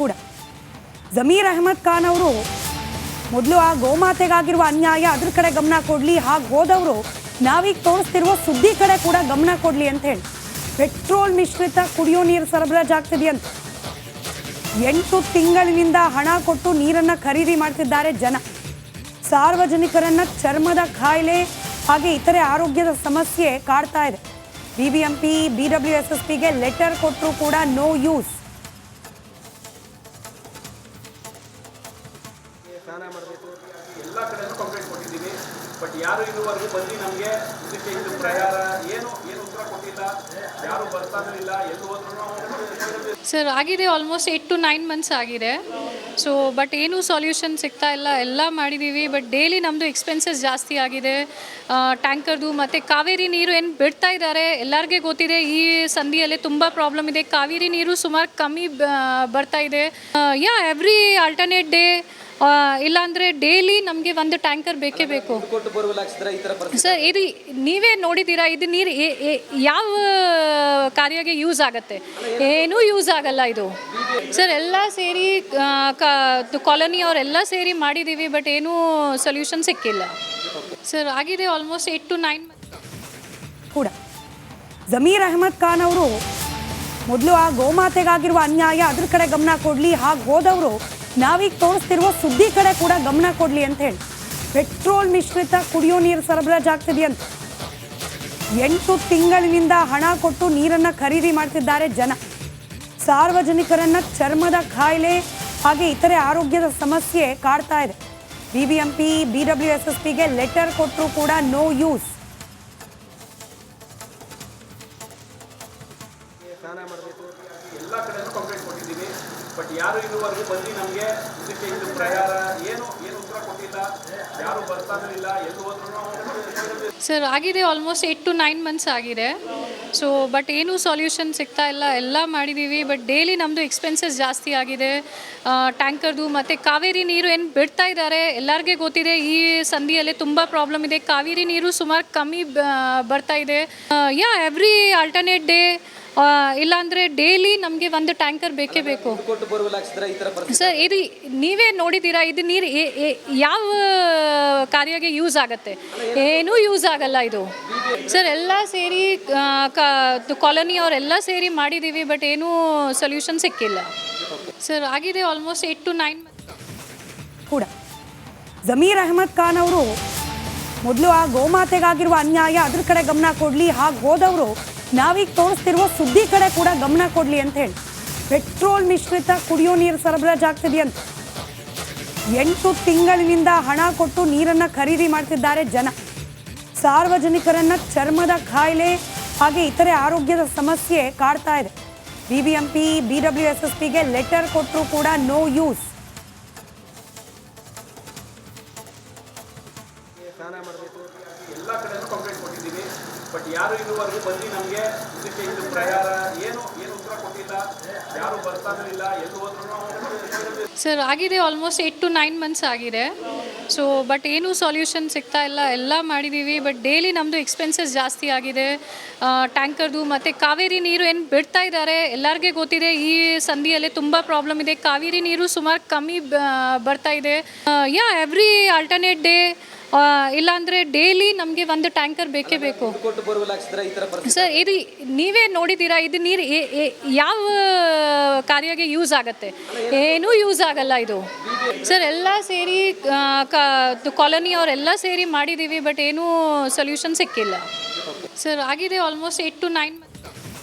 ಕೂಡ ಜಮೀರ್ ಅಹಮದ್ ಖಾನ್ ಅವರು ಮೊದಲು ಆ ಗೋಮಾತೆಗಾಗಿರುವ ಅನ್ಯಾಯ ಅದ್ರ ಕಡೆ ಗಮನ ಕೊಡಲಿ, ಹಾಗೆ ಹೋದವರು ನಾವೀಗ ತೋರಿಸ್ತಿರುವ ಸುದ್ದಿ ಕಡೆ ಕೂಡ ಗಮನ ಕೊಡಲಿ ಅಂತ ಹೇಳಿ ಪೆಟ್ರೋಲ್ ಮಿಶ್ರಿತ ಕುಡಿಯೋ ನೀರು ಸರಬರಾಜಾಗ್ತಿದೆಯಂತೆ. 8 ತಿಂಗಳಿನಿಂದ ಹಣ ಕೊಟ್ಟು ನೀರನ್ನು ಖರೀದಿ ಮಾಡ್ತಿದ್ದಾರೆ ಜನ. ಸಾರ್ವಜನಿಕರನ್ನ ಚರ್ಮದ ಕಾಯಿಲೆ ಹಾಗೆ ಇತರೆ ಆರೋಗ್ಯದ ಸಮಸ್ಯೆ ಕಾಡ್ತಾ ಇದೆ. ಬಿಬಿಎಂಪಿ BWSSPಗೆ ಲೆಟರ್ ಕೊಟ್ಟರು ಕೂಡ ನೋ ಯೂಸ್. ಸ್ನಾನ ಮಾಡಬೇಕು ಎಲ್ಲ ಕಡೆನೂ ಕಂಪ್ಲೇಂಟ್ ಕೊಟ್ಟಿದ್ದೀವಿ, ಬಟ್ ಯಾರು ಇದುವರೆಗೂ ಬಂದು ನಮಗೆ ಇದಕ್ಕೆ ಇದು ಪ್ರಯಾರ ಏನು ಉತ್ತರ ಕೊಟ್ಟಿಲ್ಲ, ಯಾರು ಬರ್ತಾನೂ ಇಲ್ಲ, ಎಲ್ಲಿ ಹೋದ್ರೂ ಸರ್ ಆಗಿದೆ ಆಲ್ಮೋಸ್ಟ್ 8 to 9 ಮಂತ್ಸ್ ಆಗಿದೆ. ಸೊ ಬಟ್ ಏನೂ ಸೊಲ್ಯೂಷನ್ ಸಿಗ್ತಾ ಇಲ್ಲ. ಎಲ್ಲ ಮಾಡಿದ್ದೀವಿ ಬಟ್ ಡೈಲಿ ನಮ್ಮದು ಎಕ್ಸ್ಪೆನ್ಸಸ್ ಜಾಸ್ತಿ ಆಗಿದೆ. ಟ್ಯಾಂಕರ್ದು ಮತ್ತು ಕಾವೇರಿ ನೀರು ಏನು ಬಿಡ್ತಾ ಇದ್ದಾರೆ ಎಲ್ಲರಿಗೆ ಗೊತ್ತಿದೆ. ಈ ಸಂಧಿಯಲ್ಲಿ ತುಂಬ ಪ್ರಾಬ್ಲಮ್ ಇದೆ. ಕಾವೇರಿ ನೀರು ಸುಮಾರು ಕಮ್ಮಿ ಬರ್ತಾ ಇದೆ. ಎವ್ರಿ ಆಲ್ಟರ್ನೇಟ್ ಡೇ ಇಲ್ಲಾಂದರೆ ಡೈಲಿ ನಮಗೆ ಒಂದು ಟ್ಯಾಂಕರ್ ಬೇಕೇ ಬೇಕು ಸರ್. ಇದು ನೀವೇ ನೋಡಿದ್ದೀರಾ, ಇದು ನೀರು ಯಾವ ಕಾರ್ಯಕ್ಕೆ ಯೂಸ್ ಆಗುತ್ತೆ? ಏನೂ ಯೂಸ್ ಆಗಲ್ಲ ಇದು ಸರ್. ಎಲ್ಲ ಸೇರಿ ಕಾಲೋನಿ ಅವರೆಲ್ಲ ಸೇರಿ ಮಾಡಿದ್ದೀವಿ ಬಟ್ ಏನೂ ಸೊಲ್ಯೂಷನ್ ಸಿಕ್ಕಿಲ್ಲ ಸರ್. ಆಗಿದೆ ಆಲ್ಮೋಸ್ಟ್ 8 to 9 ಕೂಡ ಜಮೀರ್ ಅಹಮದ್ ಖಾನ್ ಅವರು ಮೊದಲು ಆ ಗೋಮಾತೆಗಾಗಿರುವ ಅನ್ಯಾಯ ಅದ್ರ ಕಡೆ ಗಮನ ಕೊಡಲಿ, ಹಾಗೆ ಹೋದವರು ನಾವೀಗ ತೋರಿಸ್ತಿರುವ ಸುದ್ದಿ ಕಡೆ ಕೂಡ ಗಮನ ಕೊಡಲಿ ಅಂತ ಹೇಳಿ ಪೆಟ್ರೋಲ್ ಮಿಶ್ರಿತ ಕುಡಿಯೋ ನೀರು ಸರಬರಾಜಾಗ್ತಿದೆಯಂತೆ. 8 ತಿಂಗಳಿನಿಂದ ಹಣ ಕೊಟ್ಟು ನೀರನ್ನು ಖರೀದಿ ಮಾಡ್ತಿದ್ದಾರೆ ಜನ. ಸಾರ್ವಜನಿಕರನ್ನ ಚರ್ಮದ ಕಾಯಿಲೆ ಹಾಗೆ ಇತರೆ ಆರೋಗ್ಯದ ಸಮಸ್ಯೆ ಕಾಡ್ತಾ ಇದೆ. ಬಿಬಿಎಂಪಿ BWSSPಗೆ ಲೆಟರ್ ಕೊಟ್ಟರು ಕೂಡ ನೋ ಯೂಸ್. ಸ್ನಾನ ಮಾಡಬೇಕು ಎಲ್ಲ ಕಡೆನೂ ಕಂಪ್ಲೇಂಟ್ ಕೊಟ್ಟಿದ್ದೀವಿ, ಬಟ್ ಯಾರು ಇದುವರೆಗೂ ಬಂದು ನಮಗೆ ಇದಕ್ಕೆ ಇದು ಪ್ರಯಾರ ಏನು ಉತ್ತರ ಕೊಟ್ಟಿಲ್ಲ, ಯಾರು ಬರ್ತಾನೂ ಇಲ್ಲ, ಎಲ್ಲಿ ಹೋದ್ರೂ ಸರ್ ಆಗಿದೆ ಆಲ್ಮೋಸ್ಟ್ 8 to 9 ಮಂತ್ಸ್ ಆಗಿದೆ. ಸೊ ಬಟ್ ಏನೂ ಸೊಲ್ಯೂಷನ್ ಸಿಗ್ತಾ ಇಲ್ಲ. ಎಲ್ಲ ಮಾಡಿದ್ದೀವಿ ಬಟ್ ಡೈಲಿ ನಮ್ಮದು ಎಕ್ಸ್ಪೆನ್ಸಸ್ ಜಾಸ್ತಿ ಆಗಿದೆ. ಟ್ಯಾಂಕರ್ದು ಮತ್ತು ಕಾವೇರಿ ನೀರು ಏನು ಬಿಡ್ತಾ ಇದ್ದಾರೆ ಎಲ್ಲರಿಗೆ ಗೊತ್ತಿದೆ. ಈ ಸಂಧಿಯಲ್ಲಿ ತುಂಬ ಪ್ರಾಬ್ಲಮ್ ಇದೆ. ಕಾವೇರಿ ನೀರು ಸುಮಾರು ಕಮ್ಮಿ ಬರ್ತಾ ಇದೆ. ಎವ್ರಿ ಆಲ್ಟರ್ನೇಟ್ ಡೇ ಇಲ್ಲಾಂದರೆ ಡೈಲಿ ನಮಗೆ ಒಂದು ಟ್ಯಾಂಕರ್ ಬೇಕೇ ಬೇಕು ಸರ್. ಇದು ನೀವೇ ನೋಡಿದ್ದೀರಾ, ಇದು ನೀರು ಯಾವ ಕಾರ್ಯಕ್ಕೆ ಯೂಸ್ ಆಗುತ್ತೆ? ಏನೂ ಯೂಸ್ ಆಗಲ್ಲ ಇದು ಸರ್. ಎಲ್ಲ ಸೇರಿ ಕಾಲೋನಿ ಅವರೆಲ್ಲ ಸೇರಿ ಮಾಡಿದ್ದೀವಿ ಬಟ್ ಏನೂ ಸೊಲ್ಯೂಷನ್ ಸಿಕ್ಕಿಲ್ಲ ಸರ್. ಆಗಿದೆ ಆಲ್ಮೋಸ್ಟ್ 8 to 9 ಕೂಡ ಜಮೀರ್ ಅಹಮದ್ ಖಾನ್ ಅವರು ಮೊದಲು ಆ ಗೋಮಾತೆಗಾಗಿರುವ ಅನ್ಯಾಯ ಅದ್ರ ಕಡೆ ಗಮನ ಕೊಡಲಿ, ಹಾಗೆ ಹೋದವರು ನಾವೀಗ ತೋರಿಸ್ತಿರುವ ಸುದ್ದಿ ಕಡೆ ಕೂಡ ಗಮನ ಕೊಡಲಿ ಅಂತ ಹೇಳಿ ಪೆಟ್ರೋಲ್ ಮಿಶ್ರಿತ ಕುಡಿಯೋ ನೀರು ಸರಬರಾಜಾಗ್ತಿದೆಯಂತೆ. 8 ತಿಂಗಳಿನಿಂದ ಹಣ ಕೊಟ್ಟು ನೀರನ್ನು ಖರೀದಿ ಮಾಡ್ತಿದ್ದಾರೆ ಜನ. ಸಾರ್ವಜನಿಕರನ್ನ ಚರ್ಮದ ಕಾಯಿಲೆ ಹಾಗೆ ಇತರೆ ಆರೋಗ್ಯದ ಸಮಸ್ಯೆ ಕಾಡ್ತಾ ಇದೆ. ಬಿಬಿಎಂಪಿ BWSSPಗೆ ಲೆಟರ್ ಕೊಟ್ಟರು ಕೂಡ ನೋ ಯೂಸ್. ಸ್ನಾನ ಮಾಡಬೇಕು ಎಲ್ಲ ಕಡೆನೂ ಕಂಪ್ಲೇಂಟ್ ಕೊಟ್ಟಿದ್ದೀವಿ, ಬಟ್ ಯಾರು ಇದುವರೆಗೂ ಬಂದು ನಮಗೆ ಇದಕ್ಕೆ ಇದು ಪ್ರಯಾರ ಏನು ಉತ್ತರ ಕೊಟ್ಟಿಲ್ಲ, ಯಾರು ಬರ್ತಾನೂ ಇಲ್ಲ, ಎಲ್ಲಿ ಹೋದ್ರೂ ಸರ್ ಆಗಿದೆ ಆಲ್ಮೋಸ್ಟ್ 8 to 9 ಮಂತ್ಸ್ ಆಗಿದೆ. ಸೊ ಬಟ್ ಏನೂ ಸೊಲ್ಯೂಷನ್ ಸಿಗ್ತಾ ಇಲ್ಲ. ಎಲ್ಲ ಮಾಡಿದ್ದೀವಿ ಬಟ್ ಡೈಲಿ ನಮ್ಮದು ಎಕ್ಸ್ಪೆನ್ಸಸ್ ಜಾಸ್ತಿ ಆಗಿದೆ. ಟ್ಯಾಂಕರ್ದು ಮತ್ತು ಕಾವೇರಿ ನೀರು ಏನು ಬಿಡ್ತಾ ಇದ್ದಾರೆ ಎಲ್ಲರಿಗೆ ಗೊತ್ತಿದೆ. ಈ ಸಂಧಿಯಲ್ಲಿ ತುಂಬ ಪ್ರಾಬ್ಲಮ್ ಇದೆ. ಕಾವೇರಿ ನೀರು ಸುಮಾರು ಕಮ್ಮಿ ಬರ್ತಾ ಇದೆ. ಎವ್ರಿ ಆಲ್ಟರ್ನೇಟ್ ಡೇ ಇಲ್ಲಾಂದರೆ ಡೈಲಿ ನಮಗೆ ಒಂದು ಟ್ಯಾಂಕರ್ ಬೇಕೇ ಬೇಕು ಸರ್. ಇದು ನೀವೇ ನೋಡಿದ್ದೀರಾ, ಇದು ನೀರು ಯಾವ ಕಾರ್ಯಕ್ಕೆ ಯೂಸ್ ಆಗುತ್ತೆ? ಏನೂ ಯೂಸ್ ಆಗಲ್ಲ ಇದು ಸರ್. ಎಲ್ಲ ಸೇರಿ ಕಾಲೋನಿ ಅವರೆಲ್ಲ ಸೇರಿ ಮಾಡಿದ್ದೀವಿ ಬಟ್ ಏನೂ ಸೊಲ್ಯೂಷನ್ ಸಿಕ್ಕಿಲ್ಲ ಸರ್. ಆಗಿದೆ ಆಲ್ಮೋಸ್ಟ್ 8 to 9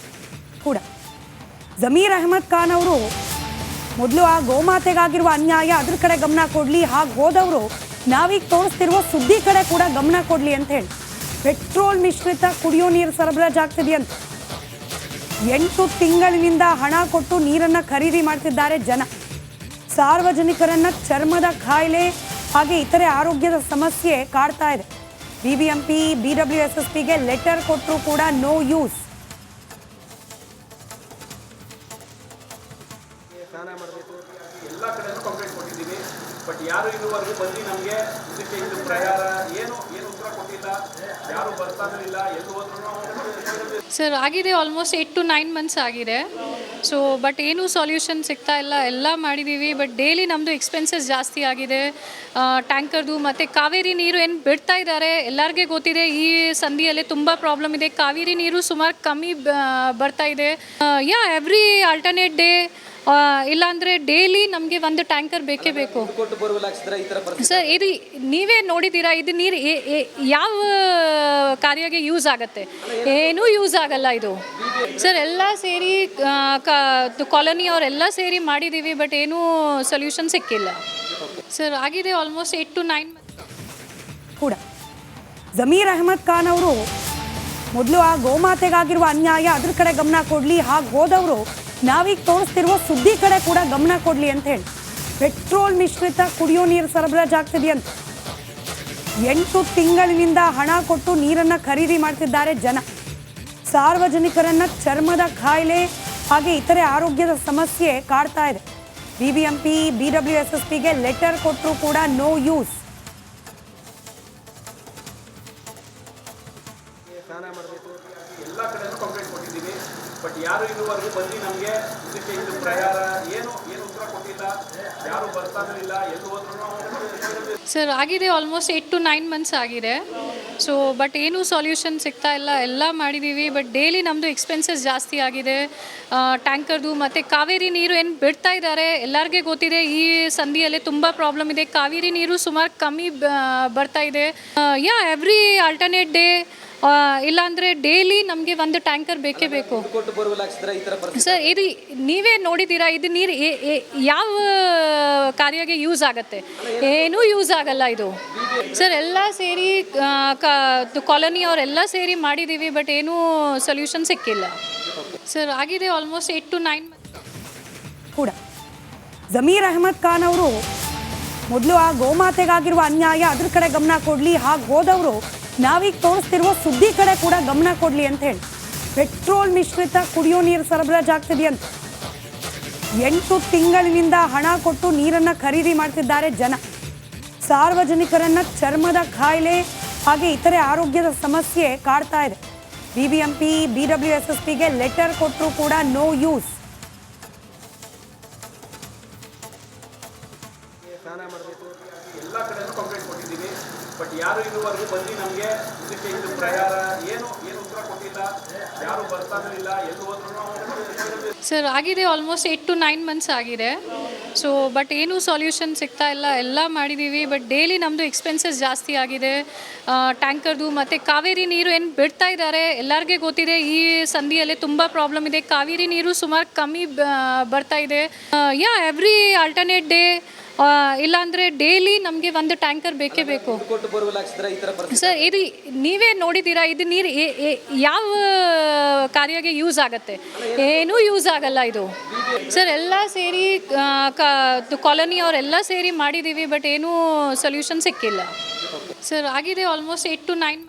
ಕೂಡ ಜಮೀರ್ ಅಹಮದ್ ಖಾನ್ ಅವರು ಮೊದಲು ಆ ಗೋಮಾತೆಗಾಗಿರುವ ಅನ್ಯಾಯ ಅದ್ರ ಕಡೆ ಗಮನ ಕೊಡಲಿ, ಹಾಗೆ ಹೋದವರು ನಾವೀಗ ತೋರಿಸ್ತಿರುವ ಸುದ್ದಿ ಕಡೆ ಕೂಡ ಗಮನ ಕೊಡಲಿ ಅಂತ ಹೇಳಿ ಪೆಟ್ರೋಲ್ ಮಿಶ್ರಿತ ಕುಡಿಯೋ ನೀರು ಸರಬರಾಜಾಗ್ತಿದೆಯಂತೆ. 8 ತಿಂಗಳಿನಿಂದ ಹಣ ಕೊಟ್ಟು ನೀರನ್ನು ಖರೀದಿ ಮಾಡ್ತಿದ್ದಾರೆ ಜನ. ಸಾರ್ವಜನಿಕರನ್ನ ಚರ್ಮದ ಕಾಯಿಲೆ ಹಾಗೆ ಇತರೆ ಆರೋಗ್ಯದ ಸಮಸ್ಯೆ ಕಾಡ್ತಾ ಇದೆ. ಬಿಬಿಎಂಪಿ BWSSPಗೆ ಲೆಟರ್ ಕೊಟ್ಟರು ಕೂಡ ನೋ ಯೂಸ್. ಸ್ನಾನ ಮಾಡಬೇಕು ಎಲ್ಲ ಕಡೆನೂ ಕಂಪ್ಲೇಂಟ್ ಕೊಟ್ಟಿದ್ದೀವಿ, ಬಟ್ ಯಾರು ಇದುವರೆಗೂ ಬಂದು ನಮಗೆ ಇದಕ್ಕೆ ಇದು ಪ್ರಯಾರ ಏನು ಉತ್ತರ ಕೊಟ್ಟಿಲ್ಲ, ಯಾರು ಬರ್ತಾನೂ ಇಲ್ಲ, ಎಲ್ಲಿ ಹೋದ್ರೂ ಸರ್ ಆಗಿದೆ ಆಲ್ಮೋಸ್ಟ್ 8 to 9 ಮಂತ್ಸ್ ಆಗಿದೆ. ಸೊ ಬಟ್ ಏನೂ ಸೊಲ್ಯೂಷನ್ ಸಿಗ್ತಾ ಇಲ್ಲ, ಎಲ್ಲ ಮಾಡಿದ್ದೀವಿ ಬಟ್ ಡೈಲಿ ನಮ್ಮದು ಎಕ್ಸ್ಪೆನ್ಸಸ್ ಜಾಸ್ತಿ ಆಗಿದೆ. ಟ್ಯಾಂಕರ್ದು ಮತ್ತು ಕಾವೇರಿ ನೀರು ಏನು ಬಿಡ್ತಾ ಇದ್ದಾರೆ, ಎಲ್ಲರಿಗೆ ಗೊತ್ತಿದೆ ಈ ಸಂಧಿಯಲ್ಲಿ ತುಂಬ ಪ್ರಾಬ್ಲಮ್ ಇದೆ. ಕಾವೇರಿ ನೀರು ಸುಮಾರು ಕಮ್ಮಿ ಬರ್ತಾ ಇದೆ. ಎವ್ರಿ ಆಲ್ಟರ್ನೇಟ್ ಡೇ ಇಲ್ಲಾಂದರೆ ಡೈಲಿ ನಮಗೆ ಒಂದು ಟ್ಯಾಂಕರ್ ಬೇಕೇ ಬೇಕು ಸರ್. ಇದು ನೀವೇ ನೋಡಿದ್ದೀರಾ, ಇದು ನೀರು ಯಾವ ಕಾರ್ಯಕ್ಕೆ ಯೂಸ್ ಆಗುತ್ತೆ? ಏನೂ ಯೂಸ್ ಆಗಲ್ಲ ಇದು ಸರ್. ಎಲ್ಲ ಸೇರಿ ಕಾಲೋನಿ ಅವರೆಲ್ಲ ಸೇರಿ ಮಾಡಿದ್ದೀವಿ ಬಟ್ ಏನೂ ಸೊಲ್ಯೂಷನ್ ಸಿಕ್ಕಿಲ್ಲ ಸರ್. ಆಗಿದೆ ಆಲ್ಮೋಸ್ಟ್ 8 to 9 ಕೂಡ ಜಮೀರ್ ಅಹಮದ್ ಖಾನ್ ಅವರು ಮೊದಲು ಆ ಗೋಮಾತೆಗಾಗಿರುವ ಅನ್ಯಾಯ ಅದ್ರ ಕಡೆ ಗಮನ ಕೊಡಲಿ, ಹಾಗೆ ಹೋದವರು ನಾವೀಗ ತೋರಿಸ್ತಿರುವ ಸುದ್ದಿ ಕಡೆ ಕೂಡ ಗಮನ ಕೊಡಲಿ ಅಂತ ಹೇಳಿ ಪೆಟ್ರೋಲ್ ಮಿಶ್ರಿತ ಕುಡಿಯೋ ನೀರು ಸರಬರಾಜಾಗ್ತಿದೆಯಂತ 8 ತಿಂಗಳಿನಿಂದ ಹಣ ಕೊಟ್ಟು ನೀರನ್ನು ಖರೀದಿ ಮಾಡ್ತಿದ್ದಾರೆ ಜನ. ಸಾರ್ವಜನಿಕರನ್ನ ಚರ್ಮದ ಕಾಯಿಲೆ ಹಾಗೆ ಇತರೆ ಆರೋಗ್ಯದ ಸಮಸ್ಯೆ ಕಾಡ್ತಾ ಇದೆ. ಬಿಬಿಎಂಪಿ BWSSPಗೆ ಲೆಟರ್ ಕೊಟ್ಟರು ಕೂಡ ನೋ ಯೂಸ್. ಎಲ್ಲ ಕಡೆನೂ ಕಂಪ್ಲೇಂಟ್ ಕೊಟ್ಟಿದ್ದೀವಿ ಬಟ್ ಯಾರು ಇದುವರೆಗೂ ಬಂದು ನಮಗೆ ಇದಕ್ಕೆ ಇದು ಪರಿಹಾರ ಏನು ಉತ್ತರ ಕೊಟ್ಟಿಲ್ಲ, ಯಾರು ಬರ್ತಾನೂ ಇಲ್ಲ, ಎಲ್ಲೂ ಹೋದ್ರೂ ಸರ್. ಆಗಿದೆ ಆಲ್ಮೋಸ್ಟ್ 8 to 9 months ಆಗಿದೆ. ಸೊ ಬಟ್ ಏನೂ ಸೊಲ್ಯೂಷನ್ ಸಿಗ್ತಾ ಇಲ್ಲ, ಎಲ್ಲ ಮಾಡಿದ್ದೀವಿ ಬಟ್ ಡೈಲಿ ನಮ್ಮದು ಎಕ್ಸ್ಪೆನ್ಸಸ್ ಜಾಸ್ತಿ ಆಗಿದೆ. ಟ್ಯಾಂಕರ್ದು ಮತ್ತು ಕಾವೇರಿ ನೀರು ಏನು ಬಿಡ್ತಾ ಇದ್ದಾರೆ, ಎಲ್ಲರಿಗೆ ಗೊತ್ತಿದೆ ಈ ಸಂಧಿಯಲ್ಲಿ ತುಂಬ ಪ್ರಾಬ್ಲಮ್ ಇದೆ. ಕಾವೇರಿ ನೀರು ಸುಮಾರು ಕಮ್ಮಿ ಬರ್ತಾ ಇದೆ. ಎವ್ರಿ ಆಲ್ಟರ್ನೇಟ್ ಡೇ ಇಲ್ಲಾಂದರೆ ಡೈಲಿ ನಮಗೆ ಒಂದು ಟ್ಯಾಂಕರ್ ಬೇಕೇ ಬೇಕು ಸರ್. ಇದು ನೀವೇ ನೋಡಿದ್ದೀರಾ, ಇದು ನೀರು ಯಾವ ಕಾರ್ಯಕ್ಕೆ ಯೂಸ್ ಆಗುತ್ತೆ? ಏನೂ ಯೂಸ್ ಆಗಲ್ಲ ಇದು ಸರ್. ಎಲ್ಲ ಸೇರಿ ಕಾಲೋನಿ ಅವರೆಲ್ಲ ಸೇರಿ ಮಾಡಿದ್ದೀವಿ ಬಟ್ ಏನೂ ಸೊಲ್ಯೂಷನ್ ಸಿಕ್ಕಿಲ್ಲ ಸರ್. ಆಗಿದೆ ಆಲ್ಮೋಸ್ಟ್ 8 to 9 ಕೂಡ ಜಮೀರ್ ಅಹಮದ್ ಖಾನ್ ಅವರು ಮೊದಲು ಆ ಗೋಮಾತೆಗಾಗಿರುವ ಅನ್ಯಾಯ ಅದ್ರ ಕಡೆ ಗಮನ ಕೊಡಲಿ, ಹಾಗೆ ಹೋದವರು ನಾವೀಗ ತೋರಿಸ್ತಿರುವ ಸುದ್ದಿ ಕಡೆ ಕೂಡ ಗಮನ ಕೊಡಲಿ ಅಂತ ಹೇಳಿ ಪೆಟ್ರೋಲ್ ಮಿಶ್ರಿತ ಕುಡಿಯೋ ನೀರು ಸರಬರಾಜಾಗ್ತಿದೆಯಂತ 8 ತಿಂಗಳಿನಿಂದ ಹಣ ಕೊಟ್ಟು ನೀರನ್ನು ಖರೀದಿ ಮಾಡ್ತಿದ್ದಾರೆ ಜನ. ಸಾರ್ವಜನಿಕರನ್ನ ಚರ್ಮದ ಕಾಯಿಲೆ ಹಾಗೆ ಇತರೆ ಆರೋಗ್ಯದ ಸಮಸ್ಯೆ ಕಾಡ್ತಾ ಇದೆ. ಬಿಬಿಎಂಪಿ BWSSPಗೆ ಲೆಟರ್ ಕೊಟ್ಟರು ಕೂಡ ನೋ ಯೂಸ್. ಎಲ್ಲ ಕಡೆನೂ ಕಂಪ್ಲೇಂಟ್ ಕೊಟ್ಟಿದ್ದೀವಿ ಬಟ್ ಯಾರು ಇದುವರೆಗೂ ಬಂದು ನಮಗೆ ಇದಕ್ಕೆ ಇದು ಪರಿಹಾರ ಏನು ಉತ್ತರ ಕೊಟ್ಟಿಲ್ಲ, ಯಾರು ಬರ್ತಾನೂ ಇಲ್ಲ, ಎಲ್ಲೂ ಹೋದ್ರೂ ಸರ್. ಆಗಿದೆ ಆಲ್ಮೋಸ್ಟ್ 8 to 9 months ಆಗಿದೆ. ಸೊ ಬಟ್ ಏನೂ ಸೊಲ್ಯೂಷನ್ ಸಿಗ್ತಾ ಇಲ್ಲ, ಎಲ್ಲ ಮಾಡಿದ್ದೀವಿ ಬಟ್ ಡೈಲಿ ನಮ್ಮದು ಎಕ್ಸ್ಪೆನ್ಸಸ್ ಜಾಸ್ತಿ ಆಗಿದೆ. ಟ್ಯಾಂಕರ್ದು ಮತ್ತು ಕಾವೇರಿ ನೀರು ಏನು ಬಿಡ್ತಾ ಇದ್ದಾರೆ, ಎಲ್ಲರಿಗೆ ಗೊತ್ತಿದೆ ಈ ಸಂಧಿಯಲ್ಲಿ ತುಂಬ ಪ್ರಾಬ್ಲಮ್ ಇದೆ. ಕಾವೇರಿ ನೀರು ಸುಮಾರು ಕಮ್ಮಿ ಬರ್ತಾ ಇದೆ. ಎವ್ರಿ ಆಲ್ಟರ್ನೇಟ್ ಡೇ ಇಲ್ಲಾಂದರೆ ಡೈಲಿ ನಮಗೆ ಒಂದು ಟ್ಯಾಂಕರ್ ಬೇಕೇ ಬೇಕು ಸರ್. ಇದು ನೀವೇ ನೋಡಿದ್ದೀರಾ, ಇದು ನೀರು ಯಾವ ಕಾರ್ಯಕ್ಕೆ ಯೂಸ್ ಆಗುತ್ತೆ? ಏನೂ ಯೂಸ್ ಆಗಲ್ಲ ಇದು ಸರ್. ಎಲ್ಲ ಸೇರಿ ಕಾಲೋನಿ ಅವರೆಲ್ಲ ಸೇರಿ ಮಾಡಿದ್ದೀವಿ ಬಟ್ ಏನೂ ಸೊಲ್ಯೂಷನ್ ಸಿಕ್ಕಿಲ್ಲ ಸರ್. ಆಗಿದೆ ಆಲ್ಮೋಸ್ಟ್ 8 to 9